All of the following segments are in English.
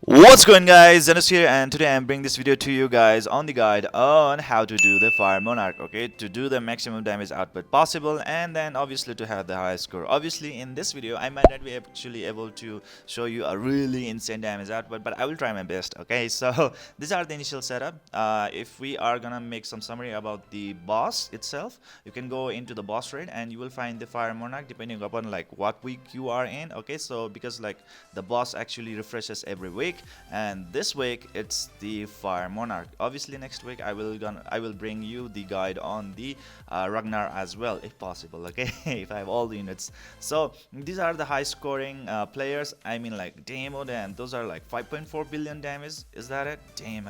What's going guys, Zennosh here, and today I'm bringing this video to you guys on the guide on how to do the Fire Monarch, okay, to do the maximum damage output possible and then obviously to have the highest score. Obviously in this video I might not be actually able to show you a really insane damage output, but I will try my best, okay. So these are the initial setup. If we are gonna make some summary about the boss itself, you can go into the boss raid and you will find the Fire Monarch depending upon like what week you are in, okay. So because like the boss actually refreshes every week, and this week it's the Fire Monarch. Obviously next week I will bring you the guide on the Ragnar as well if possible, okay. If I have all the units. So these are the high scoring players. I mean like damn, those are like 5.4 billion damage. Is that it? Damn,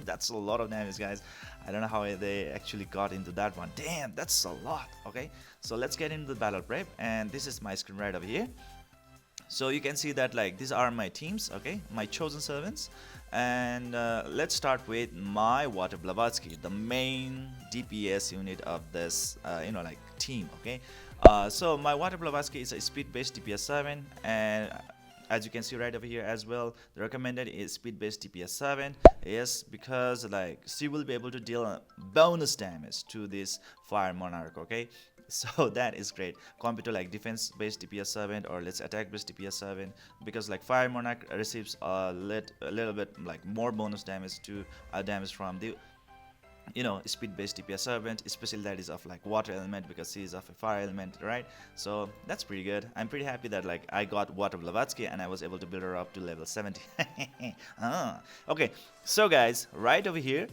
that's a lot of damage, guys. I don't know how they actually got into that one. Damn, that's a lot. Okay, so let's get into the battle prep, and this is my screen right over here. So you can see that like these are my teams, okay, my chosen servants. And let's start with my water Blavatsky, the main DPS unit of this like team, okay. So my water Blavatsky is a speed based DPS 7, and as you can see right over here as well, the recommended is speed based DPS 7. Yes, because like she will be able to deal bonus damage to this Fire Monarch, okay. So that is great compared to like defense based DPS 7 or let's attack based DPS 7, because like Fire Monarch receives a little bit like more bonus damage to damage from the speed based DPS 7, especially that is of like water element because he is of a fire element, right? So that's pretty good. I'm pretty happy that like I got water Blavatsky and I was able to build her up to level 70. Okay, so guys, right over here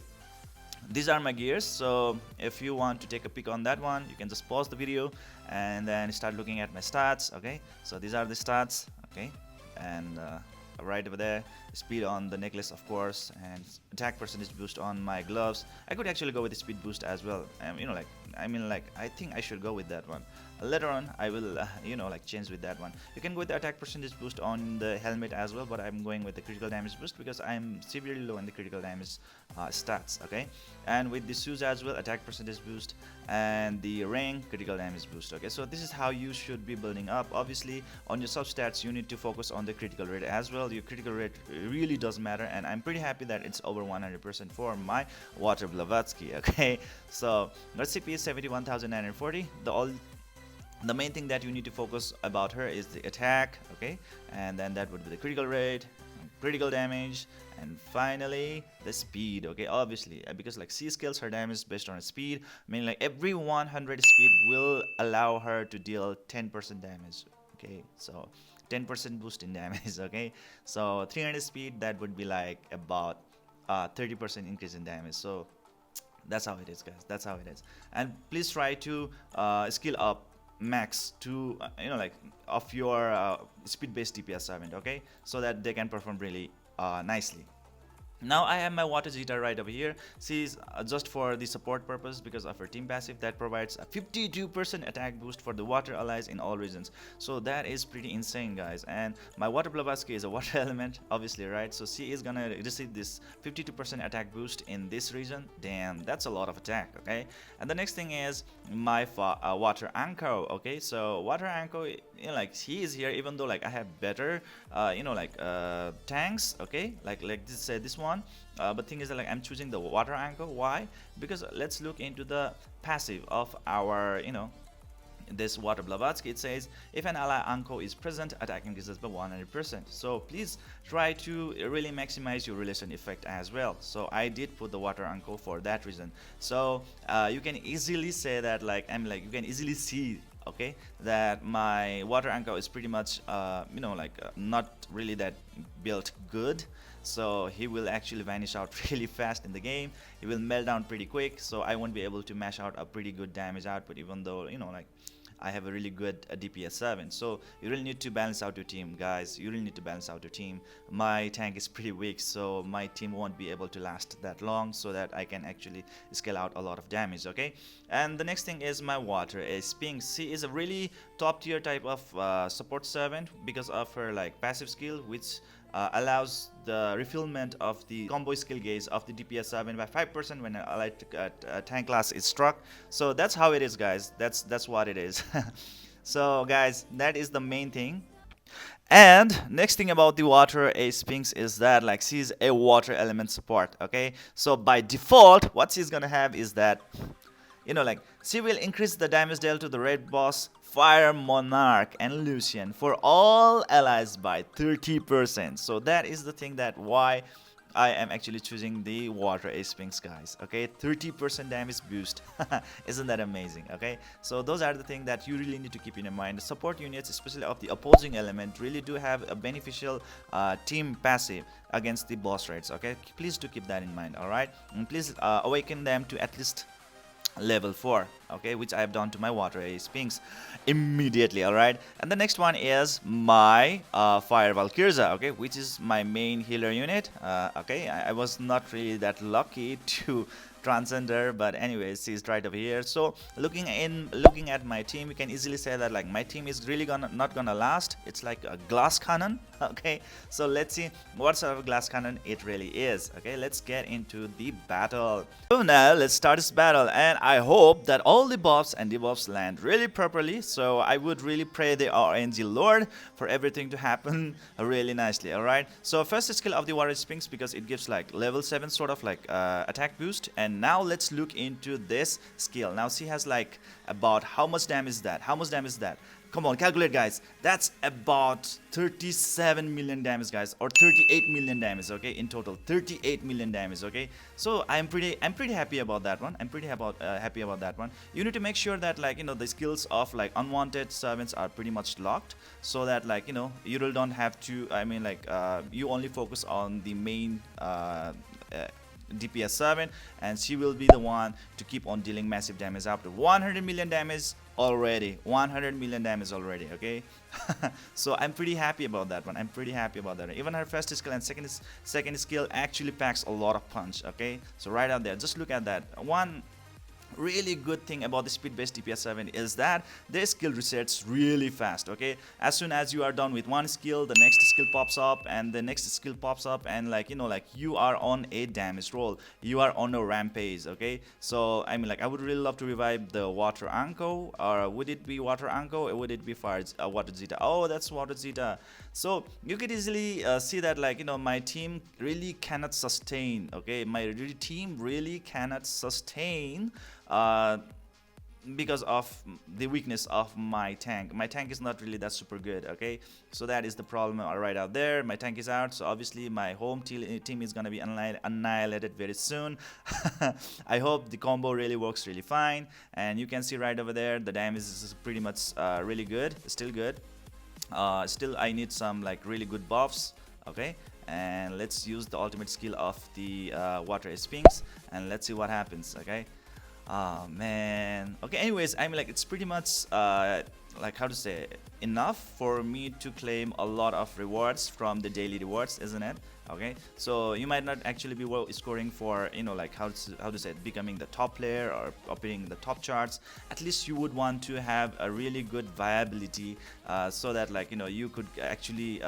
these are my gears. So if you want to take a peek on that one, you can just pause the video and then start looking at my stats, okay. So these are the stats, okay, and right over there, speed on the necklace of course, and attack percentage boost on my gloves. I could actually go with the speed boost as well. I think I should go with that one. Later on I will change with that one. You can go with the attack percentage boost on the helmet as well, but I'm going with the critical damage boost because I'm severely low in the critical damage stats, okay. And with the shoes as well, attack percentage boost, and the ring critical damage boost, okay. So this is how you should be building up. Obviously on your substats you need to focus on the critical rate as well. Your critical rate really does matter, and I'm pretty happy that it's over 100% for my water Blavatsky, okay. So recipe is 71,940. The main thing that you need to focus about her is the attack, okay, and then that would be the critical rate, critical damage, and finally the speed, okay. Obviously because like she scales her damage based on her speed, meaning like every 100 speed will allow her to deal 10% damage, okay. So 10% boost in damage, okay. So 300 speed, that would be like about 30% increase in damage. So that's how it is, guys. That's how it is. And please try to skill up max to of your speed based DPS 7, okay, so that they can perform really nicely. Now I have my water Zeta right over here. She's just for the support purpose because of her team passive that provides a 52% attack boost for the water allies in all regions. So that is pretty insane, guys. And my water Blavatsky is a water element, obviously, right? So she is gonna receive this 52% attack boost in this region. Damn, that's a lot of attack, okay. And the next thing is my water Anko, okay. So water Anko, like he is here even though like I have better tanks, okay, like this one. But thing is that like I'm choosing the water Anko. Why? Because let's look into the passive of our this water Blavatsky. It says if an ally Anko is present, attack increases by 100%. So please try to really maximize your relation effect as well. So I did put the water Anko for that reason. So you can easily say that like you can easily see, okay, that my water Anko is pretty much not really that built good. So he will actually vanish out really fast in the game. He will melt down pretty quick, so I won't be able to mash out a pretty good damage output, even though I have a really good DPS 7. So you really need to balance out your team, guys. You really need to balance out your team. My tank is pretty weak, so my team won't be able to last that long, so that I can actually scale out a lot of damage, okay. And the next thing is my water is Ping. She is a really top tier type of support servant because of her like passive skill, which allows the refillment of the combo skill gauge of the DPS 7 by 5% when an allied tank class is struck. So that's how it is, guys. That's what it is. So guys, that is the main thing. And next thing about the water ace pinks is that like she's a water element support. Okay, so by default what she's gonna have is that, you know, like she will increase the damage dealt to the red boss, fire, monarch and Lucian for all allies by 30%. So that is the thing that why I am actually choosing the water ace pinks, guys. Okay, 30% damage boost. Isn't that amazing? Okay, so those are the things that you really need to keep in your mind. The support units, especially of the opposing element, really do have a beneficial team passive against the boss raids. Okay, please do keep that in mind. All right, and please awaken them to at least level 4, okay, which I have done to my water ace pinks immediately. All right, and the next one is my fire valkyrza, okay, which is my main healer unit. Okay, I was not really that lucky to transcend her, but anyways, she's right over here. So looking at my team, you can easily say that like my team is really not gonna last. It's like a glass cannon. Okay, so let's see what sort of glass cannon it really is. Okay, let's get into the battle. So now let's start this battle, and I hope that all the buffs and debuffs land really properly. So I would really pray the RNG Lord for everything to happen really nicely. All right, so first skill of the water sphinx, because it gives like level 7 sort of like attack boost. And now let's look into this skill. Now she has like about how much damage is that? How much damage is that? Come on, calculate, guys. That's about 37 million damage, guys, or 38 million damage. Okay, in total, 38 million damage. Okay, so I'm pretty happy about that one. I'm pretty happy about that one. You need to make sure that like, you know, the skills of like unwanted servants are pretty much locked, so that like, you know, you really don't have to. I mean, like you only focus on the main DPS servant, and she will be the one to keep on dealing massive damage up to 100 million damage already. 100 million damage already. Okay, so I'm pretty happy about that one. I'm pretty happy about that. Even her first skill and second skill actually packs a lot of punch. Okay, so right out there, just look at that one. Really good thing about the speed-based DPS 7 is that their skill resets really fast. Okay, as soon as you are done with one skill, the next skill pops up, and the next skill pops up, and like, you know, like you are on a damage roll, you are on a rampage. Okay, so I mean, like I would really love to revive the water Anko, or would it be water Anko, or would it be fire water Zeta? Oh, that's water Zeta. So you could easily see that like, you know, my team really cannot sustain. Okay, my team really cannot sustain because of the weakness of my tank. My tank is not really that super good. Okay, so that is the problem right out there. My tank is out, so obviously my home team is gonna be annihilated very soon. I hope the combo really works really fine, and you can see right over there the damage is pretty much really good, still good. Still I need some like really good buffs. Okay, and let's use the ultimate skill of the water sphinx, and let's see what happens. Okay, oh man. Okay, anyways, I mean, like it's pretty much like, how to say, enough for me to claim a lot of rewards from the daily rewards, isn't it? Okay, so you might not actually be scoring for, you know, like how to say it, becoming the top player or appearing in the top charts. At least you would want to have a really good viability, so that like, you know, you could actually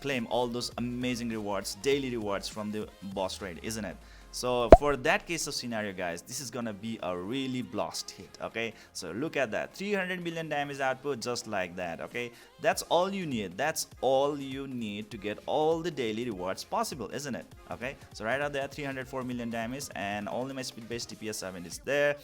claim all those amazing rewards, daily rewards from the boss raid, isn't it? So for that case of scenario, guys, this is gonna be a really blast hit. Okay, so look at that, 300 million damage output just like that. Okay, that's all you need. That's all you need to get all the daily rewards possible, isn't it? Okay, so right out there, 304 million damage, and only my speed-based DPS 7 is there.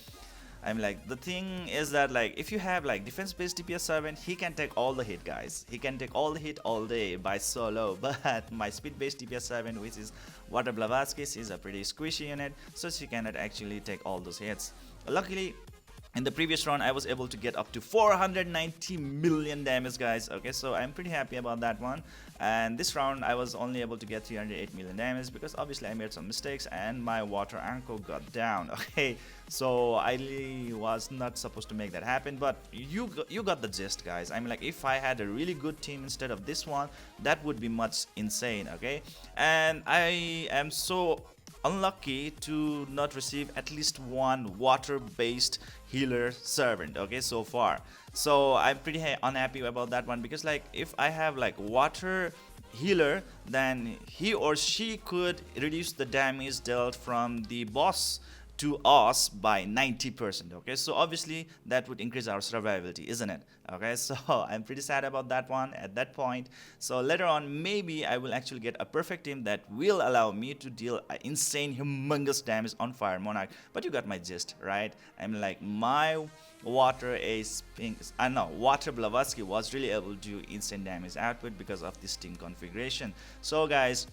I'm like, the thing is that like, if you have like defense-based DPS 7, he can take all the hit, guys. He can take all the hit all day by solo. But my speed-based DPS 7, which is water Blavatsky, is a pretty squishy unit, so she cannot actually take all those hits. Luckily, in the previous round, I was able to get up to 490 million damage, guys. Okay, so I'm pretty happy about that one. And this round, I was only able to get 308 million damage because obviously I made some mistakes and my water Anko got down. Okay, so I really was not supposed to make that happen, but you got the gist, guys. I mean, like if I had a really good team instead of this one, that would be much insane. Okay, and I am so unlucky to not receive at least one water-based healer servant, okay, so far. So I'm pretty unhappy about that one, because like if I have like water healer, then he or she could reduce the damage dealt from the boss to us by 90%. Okay, so obviously that would increase our survivability, isn't it? Okay, so I'm pretty sad about that one at that point. So later on, maybe I will actually get a perfect team that will allow me to deal insane humongous damage on Fire Monarch. But you got my gist, right? I'm like, my water ace pink, I know water Blavatsky was really able to do instant damage output because of this team configuration. So guys,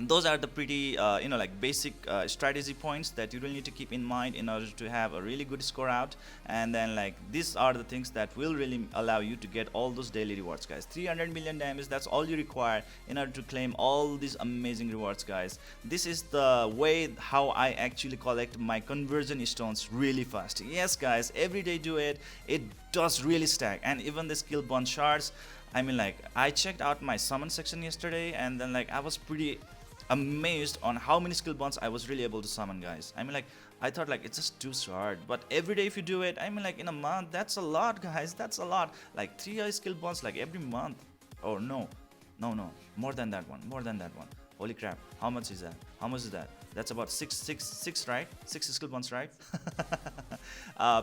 those are the pretty like basic strategy points that you will need to keep in mind in order to have a really good score out. And then like these are the things that will really allow you to get all those daily rewards, guys. 300 million damage, that's all you require in order to claim all these amazing rewards, guys. This is the way how I actually collect my conversion stones really fast. Yes guys, every day do it, it does really stack. And even the skill bond shards, I mean, like, I checked out my summon section yesterday, and then like I was pretty amazed on how many skill bonds I was really able to summon, guys. I mean, like, I thought like it's just too short, but every day if you do it, I mean, like in a month, that's a lot, guys. That's a lot. Like 3 skill bonds like every month. Oh no, no, more than that one, more than that one. Holy crap, how much is that? How much is that? That's about six, right? 6 skill bonds, right?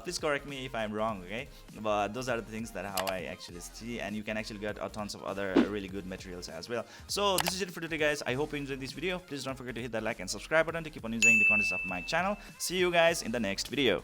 Please correct me if I'm wrong, okay? But those are the things that how I actually see, and you can actually get a tons of other really good materials as well. So this is it for today, guys. I hope you enjoyed this video. Please don't forget to hit that like and subscribe button to keep on enjoying the contents of my channel. See you guys in the next video.